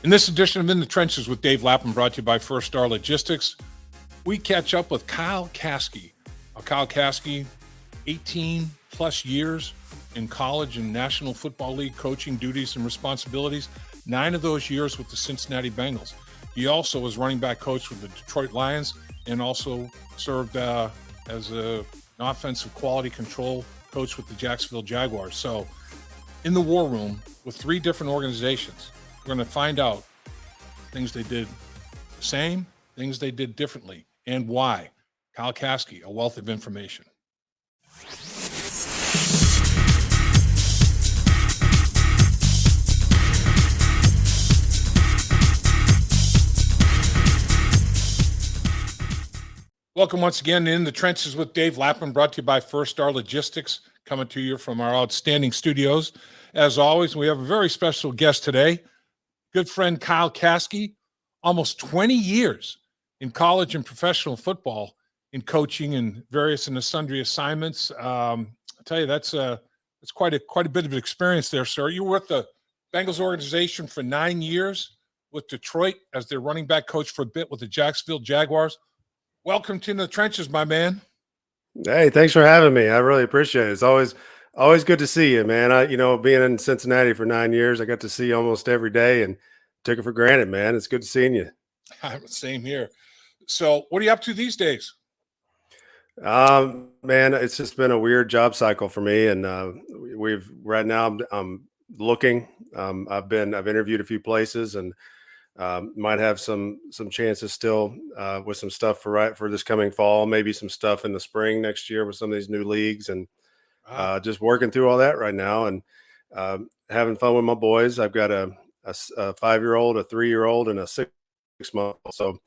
In this edition of In the Trenches with Dave Lapham, brought to you by First Star Logistics, we catch up with Kyle Caskey. Kyle Caskey, 18 plus years in college and National Football League coaching duties and responsibilities, 9 of those years with the Cincinnati Bengals. He also was running back coach with the Detroit Lions and also served as an offensive quality control coach with the Jacksonville Jaguars. So in the war room with 3 different organizations, we're going to find out things they did the same, things they did differently, and why. Kyle Caskey, a wealth of information. Welcome once again to In the Trenches with Dave Lapham, brought to you by First Star Logistics, coming to you from our outstanding studios. As always, we have a very special guest today, good friend Kyle Caskey, almost 20 years in college and professional football, in coaching and various and sundry assignments. I tell you, that's quite a bit of experience there, sir. You were with the Bengals organization for 9 years, with Detroit as their running back coach for a bit with the Jacksonville Jaguars. Welcome to the Trenches, my man. Hey, thanks for having me. I really appreciate it. It's always good to see you, man. Being in Cincinnati for 9 years, I got to see you almost every day and took it for granted, man. It's good seeing you. Same here. So what are you up to these days? Man, it's just been a weird job cycle for me, and we've right now I'm looking. I've interviewed a few places, and might have some chances still with some stuff for this coming fall. Maybe some stuff in the spring next year with some of these new leagues, and just working through all that right now and having fun with my boys. I've got a 5-year-old, a 3-year-old, and a 6-month. So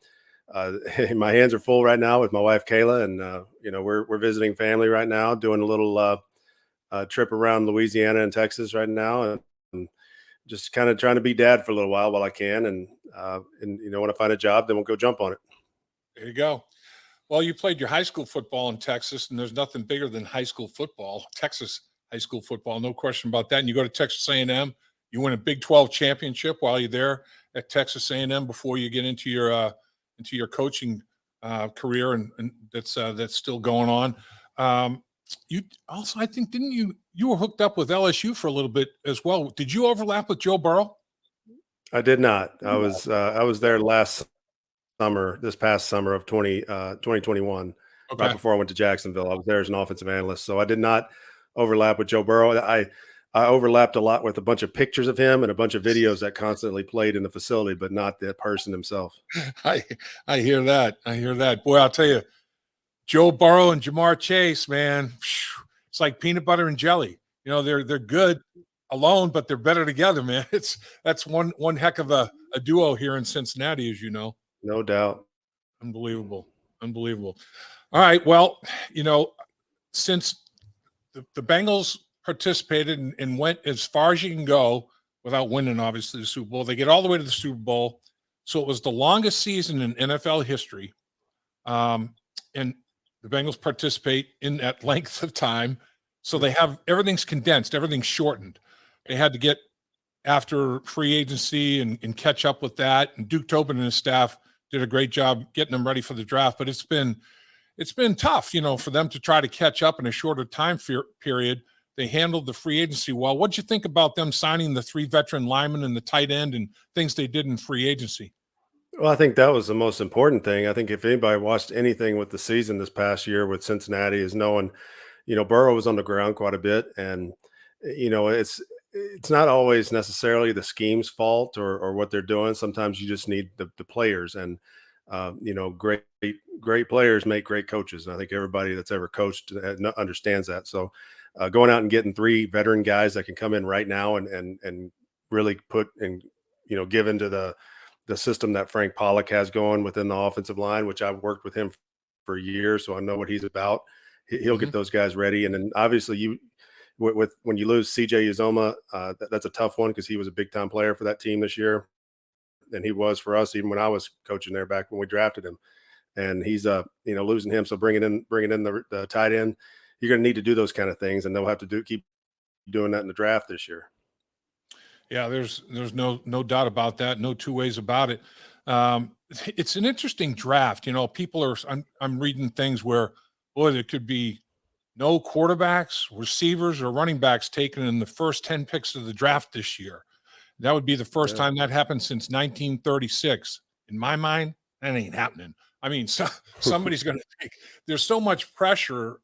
my hands are full right now with my wife Kayla, and we're visiting family right now, doing a little trip around Louisiana and Texas right now, and just kind of trying to be dad for a little while I can, and when I find a job, then we'll go jump on it. There you go. Well, you played your high school football in Texas, and there's nothing bigger than high school football, Texas high school football, no question about that. And you go to Texas A&M, you win a Big 12 championship while you're there at Texas A&M before you get into your coaching career, and that's still going on. You also, I think, didn't you were hooked up with LSU for a little bit as well. Did you overlap with Joe Burrow? I did not. I was there this past summer of 2021, Okay. right before I went to Jacksonville. I was there as an offensive analyst, so I did not overlap with Joe Burrow. I overlapped a lot with a bunch of pictures of him and a bunch of videos that constantly played in the facility, but not the person himself. I hear that. I hear that. Boy, I'll tell you, Joe Burrow and Jamar Chase, man, it's like peanut butter and jelly. They're good alone, but they're better together, man. That's one heck of a duo here in Cincinnati, as you know. No doubt. Unbelievable. All right. Well, since the Bengals participated and went as far as you can go without winning, obviously, the Super Bowl, they get all the way to the Super Bowl. So it was the longest season in NFL history. And the Bengals participate in that length of time. So they have everything's condensed, everything's shortened. They had to get after free agency and catch up with that. And Duke Tobin and his staff did a great job getting them ready for the draft. But it's been tough, for them to try to catch up in a shorter time period. They handled the free agency well. What'd you think about them signing the 3 veteran linemen and the tight end and things they did in free agency? Well, I think that was the most important thing. I think if anybody watched anything with the season this past year with Cincinnati is knowing, Burrow was on the ground quite a bit, and it's not always necessarily the scheme's fault or what they're doing. Sometimes you just need the players, and great players make great coaches. And I think everybody that's ever coached understands that. So going out and getting 3 veteran guys that can come in right now and really put and give into the system that Frank Pollock has going within the offensive line, which I've worked with him for years, so I know what he's about. He'll get those guys ready. And then obviously when you lose CJ Uzoma, that's a tough one because he was a big time player for that team this year. And he was for us, even when I was coaching there back when we drafted him, and he's losing him. So bringing in the tight end, you're going to need to do those kind of things, and they'll have to keep doing that in the draft this year. Yeah, there's no doubt about that. No two ways about it. Um, it's an interesting draft. People are. I'm reading things where, boy, there could be no quarterbacks, receivers, or running backs taken in the first 10 picks of the draft this year. That would be the first Yeah. time that happened since 1936. In my mind, that ain't happening. I mean, somebody's going to take. There's so much pressure.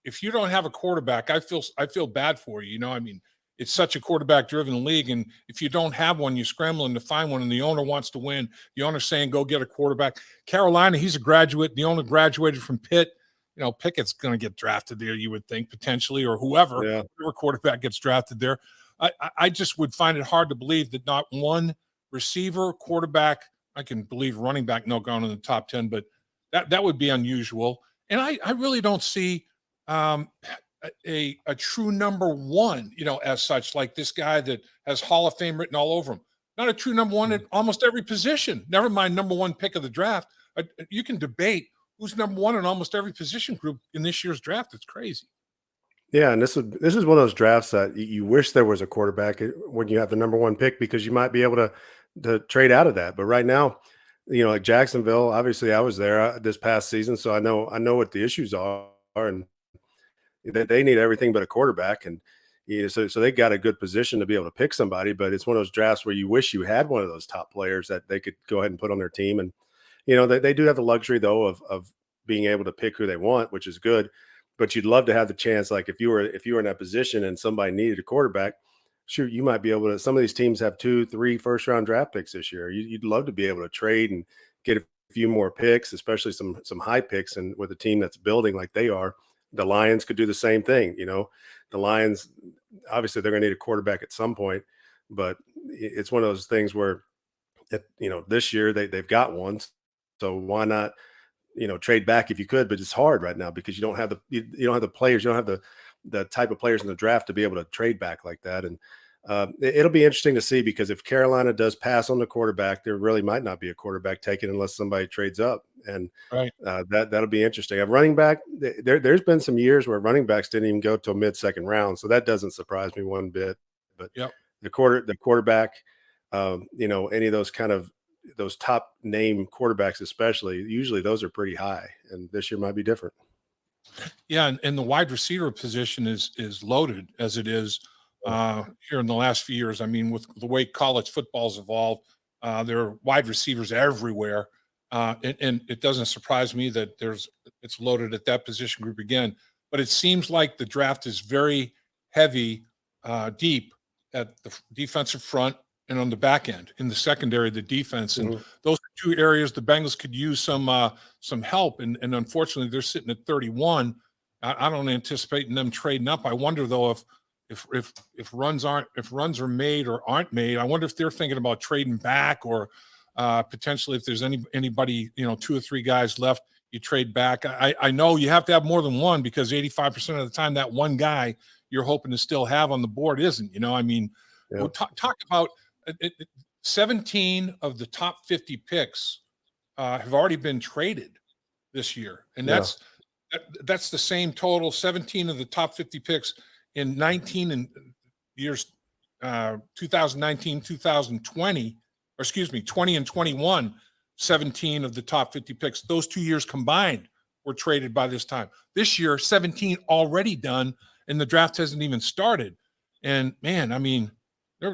If you don't have a quarterback, I feel bad for you. I mean, it's such a quarterback-driven league, and if you don't have one, you're scrambling to find one. And the owner wants to win. The owner's saying, "Go get a quarterback." Carolina, he's a graduate. The owner graduated from Pitt. Pickett's going to get drafted there. You would think potentially, or whoever Yeah. quarterback gets drafted there. I just would find it hard to believe that not one receiver, quarterback, I can believe running back no going in the top 10, but that would be unusual. And I really don't see um, a true number one, as such, like this guy that has Hall of Fame written all over him. Not a true number one at almost every position. Never mind number one pick of the draft. You can debate who's number one in almost every position group in this year's draft. It's crazy. Yeah, and this is one of those drafts that you wish there was a quarterback when you have the number one pick, because you might be able to trade out of that. But right now, like Jacksonville, obviously I was there this past season, so I know what the issues are, and they need everything but a quarterback. And so they got a good position to be able to pick somebody. But it's one of those drafts where you wish you had one of those top players that they could go ahead and put on their team. And they do have the luxury though of being able to pick who they want, which is good. But you'd love to have the chance, like if you were in that position and somebody needed a quarterback, sure, you might be able to. Some of these teams have 2, 3 first round draft picks this year. You'd love to be able to trade and get a few more picks, especially some high picks. And with a team that's building like they are, the Lions could do the same thing. The Lions, obviously they're going to need a quarterback at some point, but it's one of those things where this year they've got one, so why not trade back if you could? But it's hard right now because you don't have you don't have the players, you don't have the type of players in the draft to be able to trade back like that. And it'll be interesting to see, because if Carolina does pass on the quarterback, there really might not be a quarterback taken unless somebody trades up, and Right. that'll be interesting. A running back, there's been some years where running backs didn't even go till mid-second round, so that doesn't surprise me one bit. But Yep. the quarterback, any of those top name quarterbacks, especially, usually those are pretty high, and this year might be different. Yeah, and the wide receiver position is loaded as it is here in the last few years. I mean, with the way college football's evolved, there are wide receivers everywhere, and it doesn't surprise me that it's loaded at that position group again. But it seems like the draft is very heavy, deep at the defensive front and on the back end in the secondary, the defense, and Mhm. those are two areas the Bengals could use some help. And unfortunately, they're sitting at 31. I don't anticipate them trading up. I wonder though if runs are made or aren't made. I wonder if they're thinking about trading back, or potentially if there's anybody, 2 or 3 guys left, you trade back. I know you have to have more than one, because 85% of the time that one guy you're hoping to still have on the board isn't. I mean, Yeah. we'll talk about 17 of the top 50 picks have already been traded this year, and Yeah. that's the same total. 17 of the top 50 picks in 19 and years 2019, 2020, or excuse me, 20 and 21. 17 of the top 50 picks, those 2 years combined, were traded by this time. This year, 17 already done, and the draft hasn't even started. And man, I mean,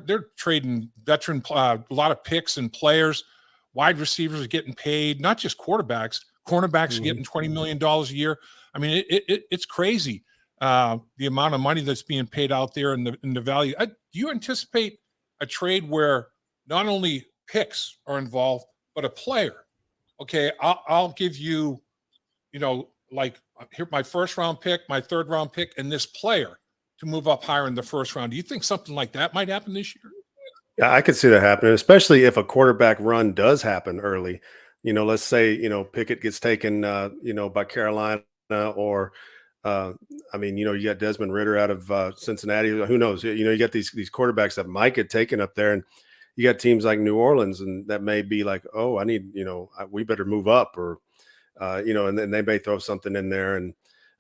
they're trading veteran, a lot of picks and players. Wide receivers are getting paid, not just quarterbacks. Cornerbacks are Mhm. getting $20 million a year. I mean, it's crazy, the amount of money that's being paid out there, and the value. Do you anticipate a trade where not only picks are involved, but a player? Okay, I'll give you, like, here, my first round pick, my third round pick, and this player to move up higher in the first round. Do you think something like that might happen this year? Yeah, I could see that happening, especially if a quarterback run does happen early. Let's say, Pickett gets taken, by Carolina, or, uh, I mean, you got Desmond Ritter out of Cincinnati. Who knows? You got these quarterbacks that might get taken up there, and you got teams like New Orleans, and that may be like, oh, we better move up, or, and then they may throw something in there. And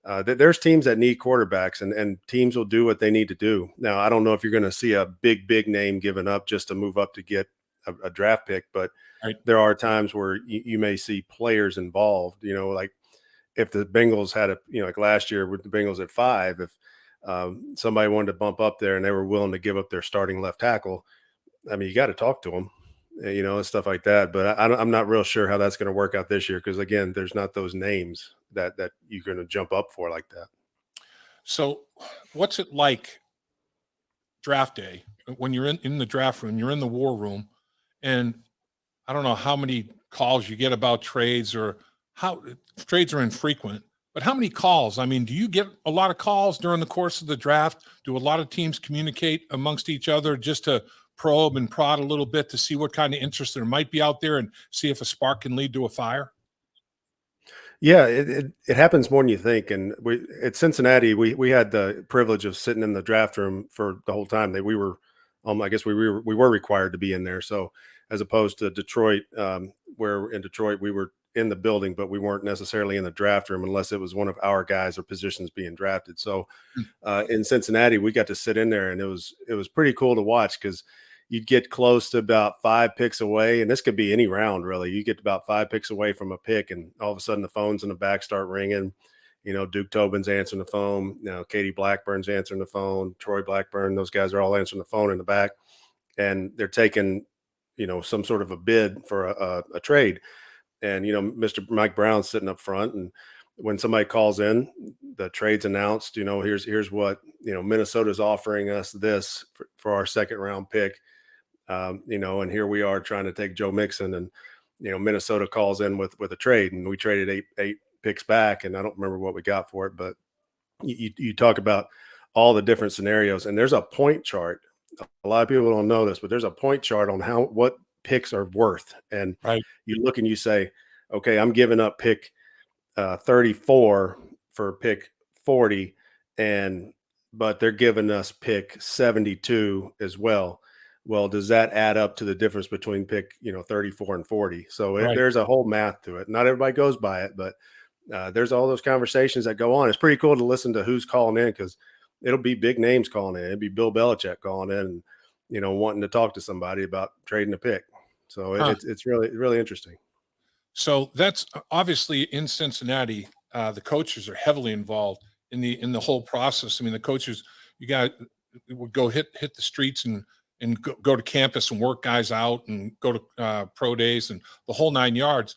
there's teams that need quarterbacks, and teams will do what they need to do. Now, I don't know if you're going to see a big name given up just to move up to get a draft pick, but Right. there are times where you may see players involved. Like if the Bengals had like last year with the Bengals at 5, if somebody wanted to bump up there and they were willing to give up their starting left tackle, I mean, you got to talk to them, and stuff like that. But I'm not real sure how that's going to work out this year because, again, there's not those names that you're going to jump up for like that. So, what's it like draft day when you're in the draft room, you're in the war room, and I don't know how many calls you get about trades or how trades are infrequent, but how many calls? I mean, do you get a lot of calls during the course of the draft? Do a lot of teams communicate amongst each other just to probe and prod a little bit to see what kind of interest there might be out there and see if a spark can lead to a fire? Yeah, it happens more than you think. And we at Cincinnati, we had the privilege of sitting in the draft room for the whole time that we were. I guess we were required to be in there. So as opposed to Detroit, where in Detroit we were in the building, but we weren't necessarily in the draft room unless it was one of our guys or positions being drafted. So in Cincinnati, we got to sit in there, and it was pretty cool to watch because you'd get close to about 5 picks away, and this could be any round really. You get about 5 picks away from a pick, and all of a sudden the phones in the back start ringing. Duke Tobin's answering the phone. Katie Blackburn's answering the phone. Troy Blackburn, those guys are all answering the phone in the back, and they're taking, some sort of a bid for a trade. And Mr. Mike Brown's sitting up front, and when somebody calls in, the trade's announced. Here's what Minnesota's offering us this for our second round pick. And here we are trying to take Joe Mixon, and Minnesota calls in with a trade, and we traded eight picks back, and I don't remember what we got for it, but you talk about all the different scenarios, and there's a point chart. A lot of people don't know this, but there's a point chart on what picks are worth, and Right. you look and you say, okay, I'm giving up pick 34 for pick 40, but they're giving us pick 72 as well. Well, does that add up to the difference between pick 34 and 40? So Right. there's a whole math to it. Not everybody goes by it, but there's all those conversations that go on. It's pretty cool to listen to who's calling in because it'll be big names calling in. It'd be Bill Belichick calling in and wanting to talk to somebody about trading a pick. So it's really interesting. So that's obviously in Cincinnati. The coaches are heavily involved in the whole process. I mean, the coaches, you got would go hit the streets and go to campus and work guys out and go to pro days and the whole 9 yards.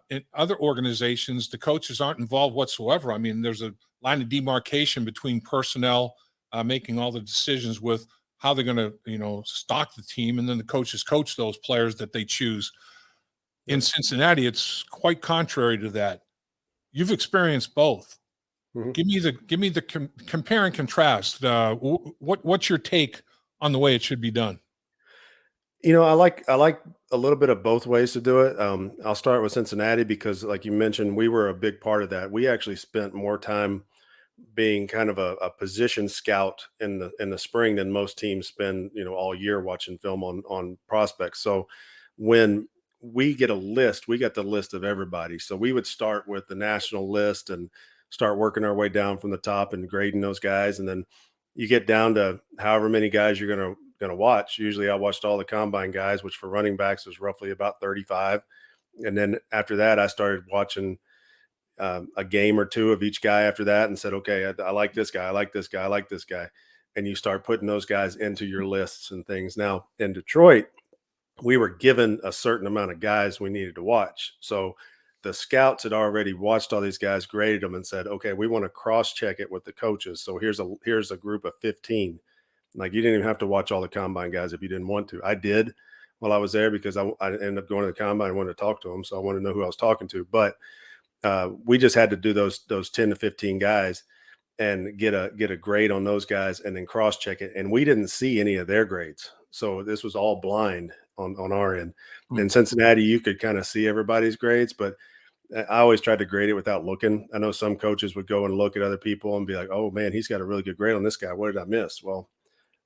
In other organizations, the coaches aren't involved whatsoever. I mean, there's a line of demarcation between personnel making all the decisions with how they're going to stock the team, and then the coaches coach those players that they choose. In Cincinnati, it's quite contrary to that. You've experienced both. Mhm. Give me the compare and contrast. What's your take on the way it should be done? I like a little bit of both ways to do it. I'll start with Cincinnati because, like you mentioned, we were a big part of that. We actually spent more time being kind of a position scout in the spring than most teams spend, all year watching film on prospects. So when we get a list, we got the list of everybody. So we would start with the national list and start working our way down from the top and grading those guys, and then you get down to however many guys you're gonna watch. Usually, I watched all the combine guys, which for running backs was roughly about 35, and then after that, I started watching a game or two of each guy after that, and said, okay, I like this guy, I like this guy, I like this guy, and you start putting those guys into your lists and things. Now in Detroit, we were given a certain amount of guys we needed to watch. So the scouts had already watched all these guys, graded them, and said, okay, we want to cross check it with the coaches. So here's a group of 15. Like, you didn't even have to watch all the combine guys if you didn't want to. I did while I was there because I ended up going to the combine and wanted to talk to them. So I wanted to know who I was talking to. But we just had to do those 10 to 15 guys and get a grade on those guys and then cross check it. And we didn't see any of their grades. So this was all blind on our end. In Cincinnati, you could kind of see everybody's grades, but I always tried to grade it without looking. I know some coaches would go and look at other people and be like, oh man, he's got a really good grade on this guy. What did I miss? Well,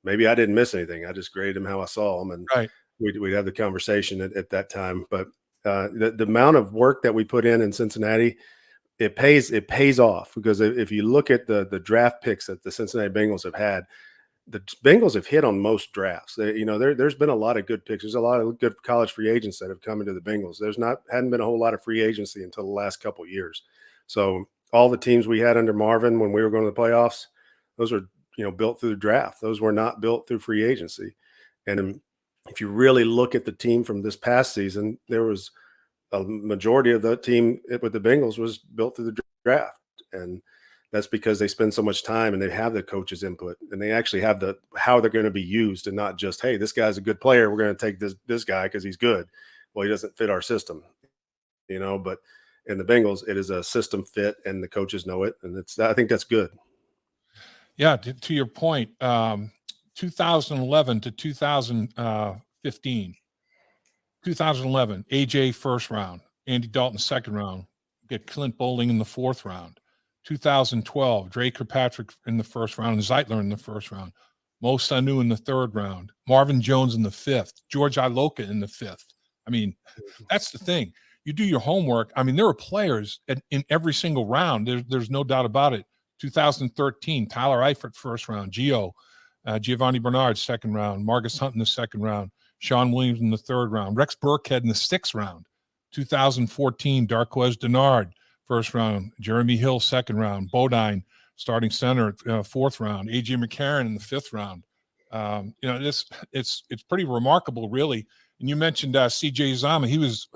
maybe I didn't miss anything. I just graded him how I saw him, and Right. we'd have the conversation at that time. But the amount of work that we put in Cincinnati, it pays off, because if you look at the draft picks that the Cincinnati Bengals have had, the Bengals have hit on most drafts. There's been a lot of good picks. There's a lot of good college free agents that have come into the Bengals. Hadn't been a whole lot of free agency until the last couple of years. So all the teams we had under Marvin when we were going to the playoffs, those were built through the draft. Those were not built through free agency. And if you really look at the team from this past season, there was a majority of the team with the Bengals was built through the draft. And that's because they spend so much time and they have the coach's input, and they actually have how they're going to be used, and not just, hey, this guy's a good player, we're going to take this guy because he's good. Well, he doesn't fit our system, but in the Bengals, it is a system fit, and the coaches know it. And I think that's good. Yeah. To your point, 2011 to 2015, 2011, AJ first round, Andy Dalton second round, get Clint Bowling in the fourth round. 2012, Dre Kirkpatrick in the first round, and Zeitler in the first round. Mo Sanu in the third round, Marvin Jones in the fifth, George Iloka in the fifth. I mean, that's the thing. You do your homework. I mean, there were players in every single round. There's no doubt about it. 2013, Tyler Eifert first round, Giovanni Bernard second round, Marcus Hunt in the second round, Sean Williams in the third round, Rex Burkhead in the sixth round. 2014, Darqueze Dennard first round, Jeremy Hill second round, Bodine starting center fourth round, AJ McCarron in the fifth round. It's pretty remarkable, really. And you mentioned CJ Zama. He was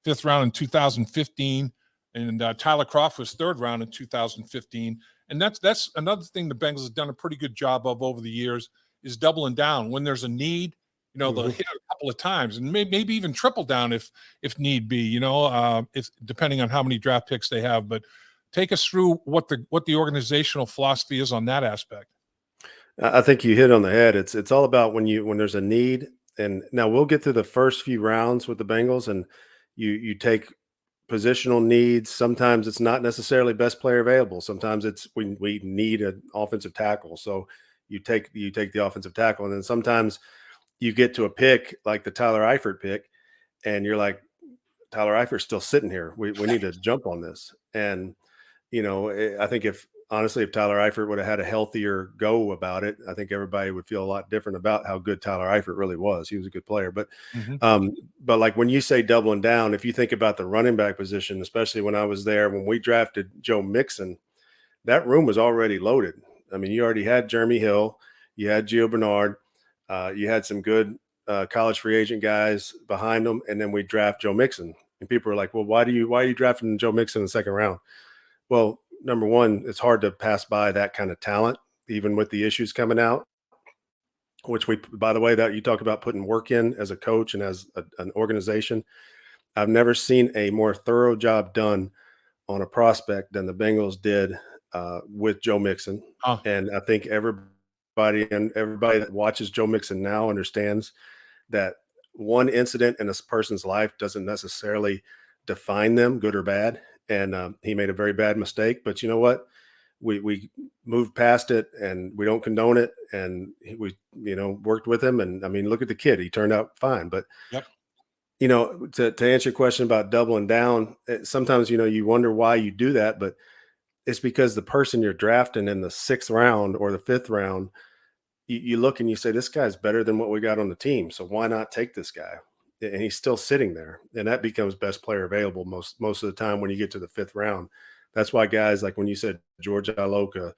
fifth round in 2015, and Tyler Croft was third round in 2015. And that's another thing the Bengals have done a pretty good job of over the years, is doubling down when there's a need. They'll hit it a couple of times, and maybe even triple down if need be. If depending on how many draft picks they have. But take us through what the organizational philosophy is on that aspect. I think you hit on the head. It's all about when there's a need. And now we'll get through the first few rounds with the Bengals, and you take positional needs. Sometimes it's not necessarily best player available. Sometimes it's we need an offensive tackle, so you take the offensive tackle. And then sometimes you get to a pick like the Tyler Eifert pick, and you're like, Tyler Eifert's still sitting here. We need to jump on this. And I think if Tyler Eifert would have had a healthier go about it, I think everybody would feel a lot different about how good Tyler Eifert really was. He was a good player. But but like when you say doubling down, if you think about the running back position, especially when I was there, when we drafted Joe Mixon, that room was already loaded. I mean, you already had Jeremy Hill, you had Gio Bernard, you had some good college free agent guys behind them, and then we draft Joe Mixon. And people are like, well, why are you drafting Joe Mixon in the second round? Well, number one, it's hard to pass by that kind of talent, even with the issues coming out, which by the way, that you talk about putting work in as a coach and as an organization. I've never seen a more thorough job done on a prospect than the Bengals did with Joe Mixon. And I think everybody that watches Joe Mixon now understands that one incident in a person's life doesn't necessarily define them, good or bad. And he made a very bad mistake, but you know what? We moved past it, and we don't condone it. And we worked with him. And I mean, look at the kid; he turned out fine. But to answer your question about doubling down, sometimes you wonder why you do that, but it's because the person you're drafting in the sixth round or the fifth round, you look and you say, this guy's better than what we got on the team, so why not take this guy? And he's still sitting there, and that becomes best player available most of the time when you get to the fifth round. That's why guys like when you said George Iloka,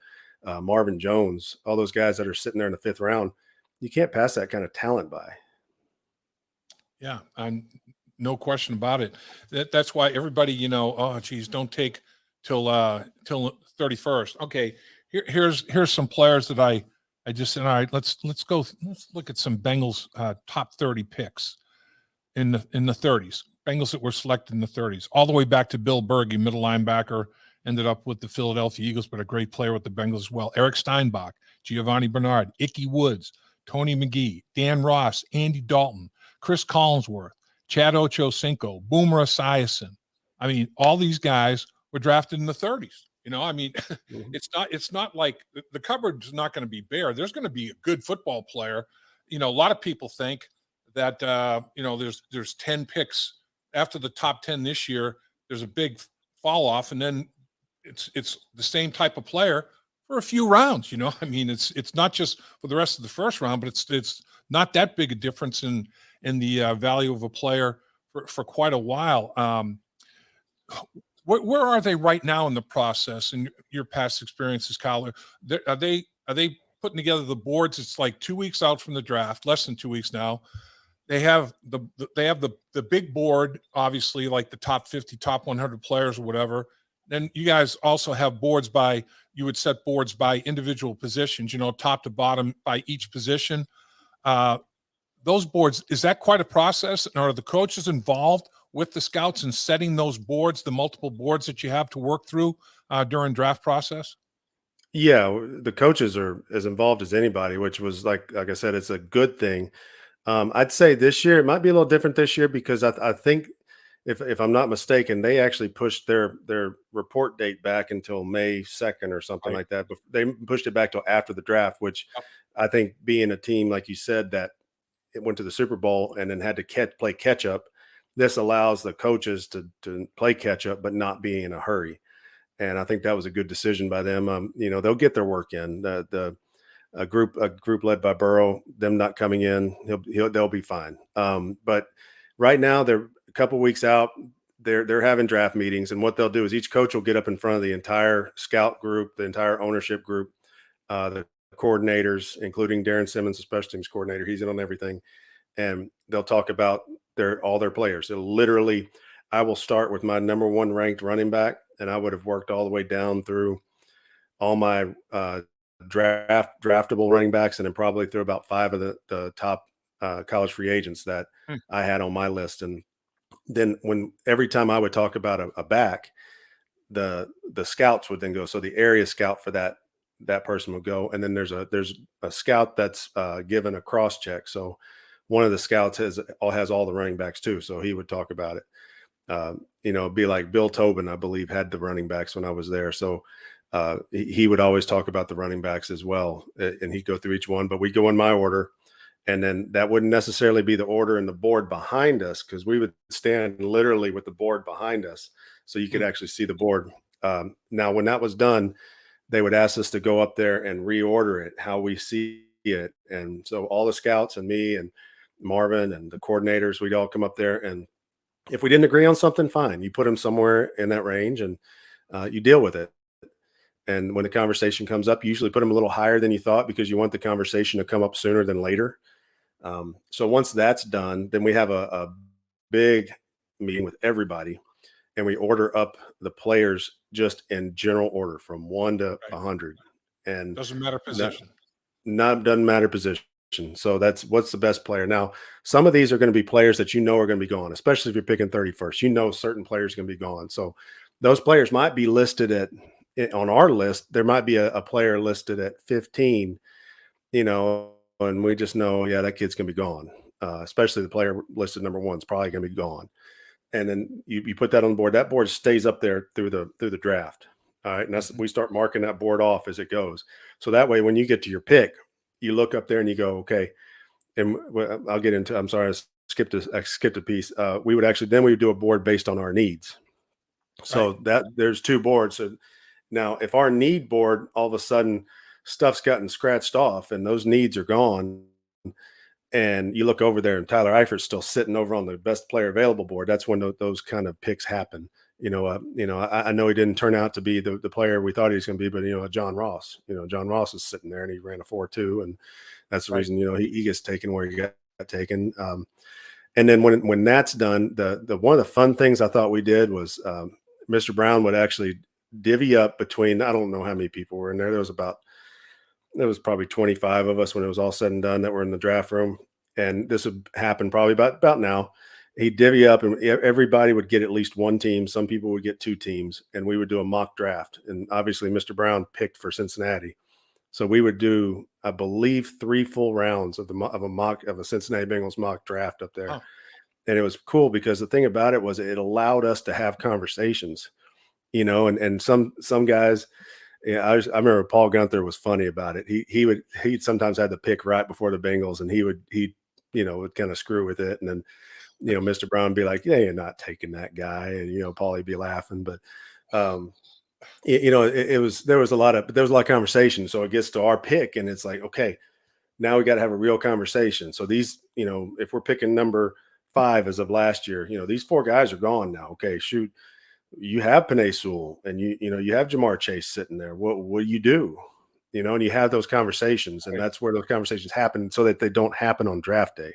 Marvin Jones, all those guys that are sitting there in the fifth round, you can't pass that kind of talent by. Yeah, no question about it. That's why everybody, oh geez, don't take till 31st. Okay, here's some players that I just said. All right, let's look at some Bengals top 30 picks in the 30s. Bengals that were selected in the 30s, all the way back to Bill Berge, middle linebacker, ended up with the Philadelphia Eagles, but a great player with the Bengals as well. Eric Steinbach, Giovanni Bernard, Ickey Woods, Tony McGee, Dan Ross, Andy Dalton, Chris Collinsworth, Chad Ochocinco, Boomer Esiason. I mean, all these guys were drafted in the 30s. It's not like the cupboard's not going to be bare. There's going to be a good football player. A lot of people think that there's 10 picks after the top 10 this year. There's a big fall off, and then it's the same type of player for a few rounds. I mean, it's not just for the rest of the first round, but it's not that big a difference in the value of a player for quite a while. Where are they right now in the process? In your past experiences, Kyle, are they putting together the boards? It's like 2 weeks out from the draft, less than 2 weeks now. They have the big board, obviously, like the top 50, top 100 players or whatever. Then you guys also have boards you would set boards by individual positions, top to bottom by each position. Uh, those boards, is that quite a process? And are the coaches involved with the scouts in setting those boards, the multiple boards that you have to work through during draft process? Yeah, the coaches are as involved as anybody, which was like I said, it's a good thing. I'd say this year it might be a little different this year because I think if I'm not mistaken, they actually pushed their report date back until May 2nd or something Right. like that. But they pushed it back till after the draft, which Yep. I think being a team like you said that it went to the Super Bowl and then had to play catch up, this allows the coaches to play catch up but not be in a hurry. And I think that was a good decision by them. They'll get their work in. The a group led by Burrow, them not coming in, they'll be fine. But right now they're a couple weeks out. They're having draft meetings, and what they'll do is each coach will get up in front of the entire scout group, the entire ownership group, the coordinators, including Darren Simmons, the special teams coordinator. He's in on everything, and they'll talk about all their players. It'll literally, I will start with my number one ranked running back, and I would have worked all the way down through all my draftable running backs, and then probably through about five of the top college free agents that Hmm. I had on my list. And then when every time I would talk about a back, the scouts would then go. So the area scout for that person would go, and then there's a scout that's given a cross check. So one of the scouts has all the running backs too. So he would talk about it. It'd be like Bill Tobin, I believe, had the running backs when I was there. So he would always talk about the running backs as well, and he'd go through each one. But we go in my order, and then that wouldn't necessarily be the order in the board behind us because we would stand literally with the board behind us, so you could Hmm. actually see the board. Now, when that was done, they would ask us to go up there and reorder it how we see it, and so all the scouts and me and Marvin and the coordinators, we'd all come up there, and if we didn't agree on something, fine, you put them somewhere in that range, and you deal with it. And when the conversation comes up, you usually put them a little higher than you thought because you want the conversation to come up sooner than later. So once that's done, then we have a big meeting with everybody, and we order up the players just in general order from 1 to 100. And Doesn't matter not, position. doesn't matter position. So that's what's the best player. Now, some of these are going to be players that are going to be gone, especially if you're picking 31st. Certain players are going to be gone. So those players might be listed on our list. There might be a player listed at 15, and we just know, yeah, that kid's going to be gone. Especially the player listed number one is probably going to be gone. And then you put that on the board. That board stays up there through the draft. All right, and we start marking that board off as it goes. So that way, when you get to your pick, you look up there and you go, okay. And I'll get into. I'm sorry, I skipped a piece. We would do a board based on our needs. Right. So that there's two boards. So now, if our need board all of a sudden stuff's gotten scratched off and those needs are gone, and you look over there and Tyler Eifert's still sitting over on the best player available board, that's when those kind of picks happen. I know he didn't turn out to be the player we thought he was going to be, but John Ross, John Ross is sitting there and he ran a 4.2, and that's the Right. reason he gets taken where he got taken. And then when that's done, the one of the fun things I thought we did was Mr. Brown would actually divvy up between, I don't know how many people were in there. There was probably 25 of us when it was all said and done that were in the draft room. And this would happen probably about now. He'd divvy up and everybody would get at least one team. Some people would get two teams, and we would do a mock draft. And obviously Mr. Brown picked for Cincinnati. So we would do, I believe, 3 full rounds of a Cincinnati Bengals mock draft up there. Oh, And it was cool because the thing about it was it allowed us to have conversations, and some guys, yeah, I remember Paul Gunther was funny about it. He'd sometimes had the pick right before the Bengals, and he would kind of screw with it, and then Mr. Brown would be like, yeah, you're not taking that guy. And, Paulie be laughing, but, there was a lot of conversation. So it gets to our pick and it's like, okay, now we got to have a real conversation. So these, if we're picking number 5 as of last year, these 4 guys are gone now. Okay, shoot, you have Penei Sewell and you have Jamar Chase sitting there. What do you do? And you have those conversations, and that's where those conversations happen so that they don't happen on draft day.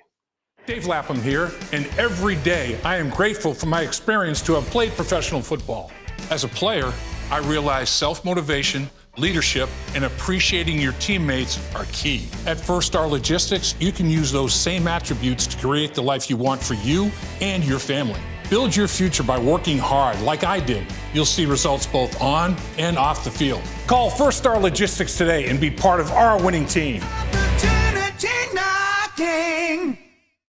Dave Lapham here, and every day I am grateful for my experience to have played professional football. As a player, I realize self-motivation, leadership, and appreciating your teammates are key. At First Star Logistics, you can use those same attributes to create the life you want for you and your family. Build your future by working hard like I did. You'll see results both on and off the field. Call First Star Logistics today and be part of our winning team. Opportunity knocking.